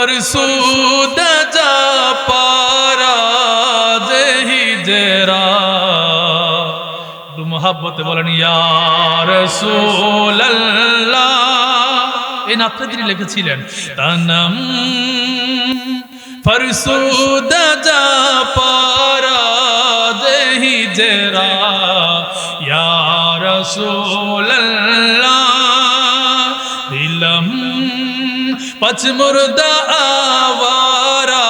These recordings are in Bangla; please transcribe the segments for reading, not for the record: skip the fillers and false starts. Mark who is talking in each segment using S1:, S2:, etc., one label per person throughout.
S1: فرسود جا پارا হিজরা দু মোহাব্বতে বলেন ইয়া রাসূলুল্লাহ। এই নাতটা তিনি লিখেছিলেন তানম فرسود جا پارا হিজরা ইয়া রাসূলুল্লাহ দিলম পচমুর্দা আওয়ারা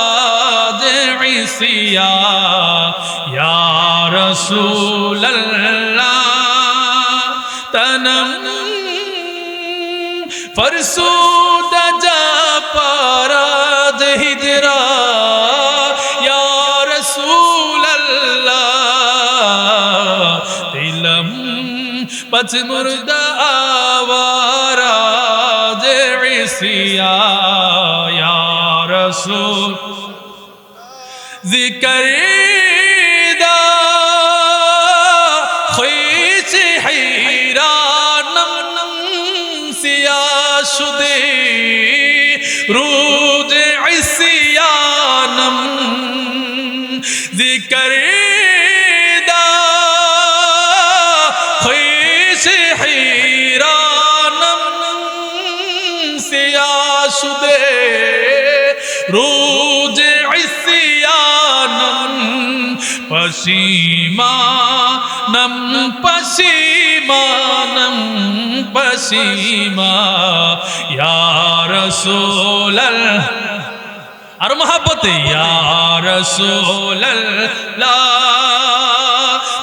S1: ইসিয়া ইয়া রাসূলুল্লাহ তনম ফরসুদ জা পারা হিজরা ইয়া রাসূলুল্লাহ দিলম পচমুর্দা আওয়ারা ইসিয়া ইয়া রাসূল ذکر دا خویش حیرانم سیاه شده روز عصیانم ذکر دا خویش حیرانم سیاه شده روز পশিমানম পশিমানম পশিমা ইয়া রাসূলুল্লাহ আর মোহাব্বতে ইয়া রাসূলুল্লাহ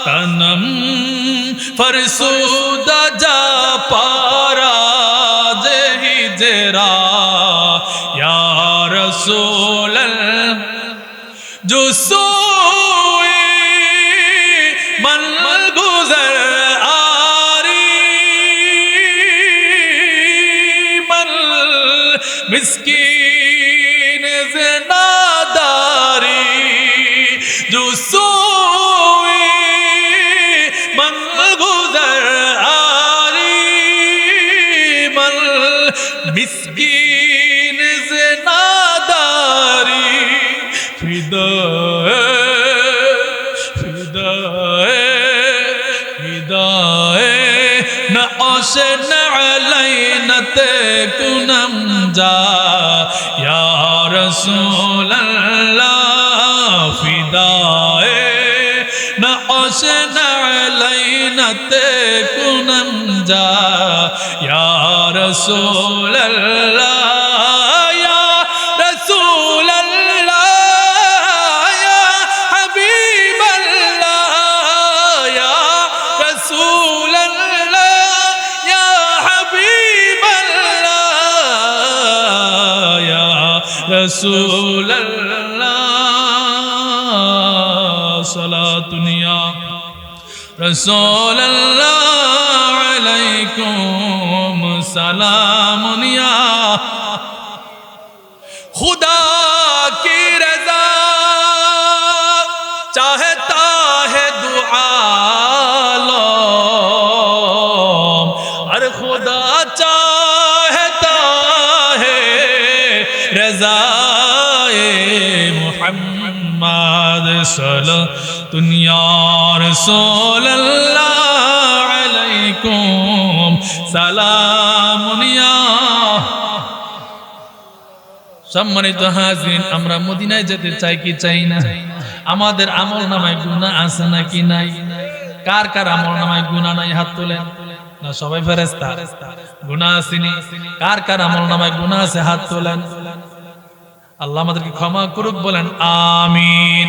S1: তনম ফরসুদ জা পারা হিজরা ইয়া রাসূলুল্লাহ जो सोए मन गुजर आरी मन मिस्कीन ज़नादारी जो सोए मन गुजर आरी मन मिस्कीन ज़नादारी فدائے نعش نعلینت کنم جا یا رسول اللہ فدائے نعش نعلینت کنم جا یا رسول اللہ رسول اللہ صلاۃ یا رسول اللہ علیکم سلام یا خدا کی رضا چاہتا ہے دعا لو اور خدا چاہتا ہے رضائے محمد صلاۃ یا رسول اللہ علیکم سلام یا সম্মানিত হাজিরিন আমরা মদিনায় যেতে চাই কি চাই না আমাদের আমলনামায় গুনাহ আছে নাকি নাই কার কার আমলনামায় গুনাহ নাই হাত তোলেন না সবাই ফেরেশতা গুনাহ আসেনি কার কার আমলনামায় গুনাহ আছে হাত তোলেন আল্লাহ আমাদেরকে ক্ষমা করুক বলেন আমিন।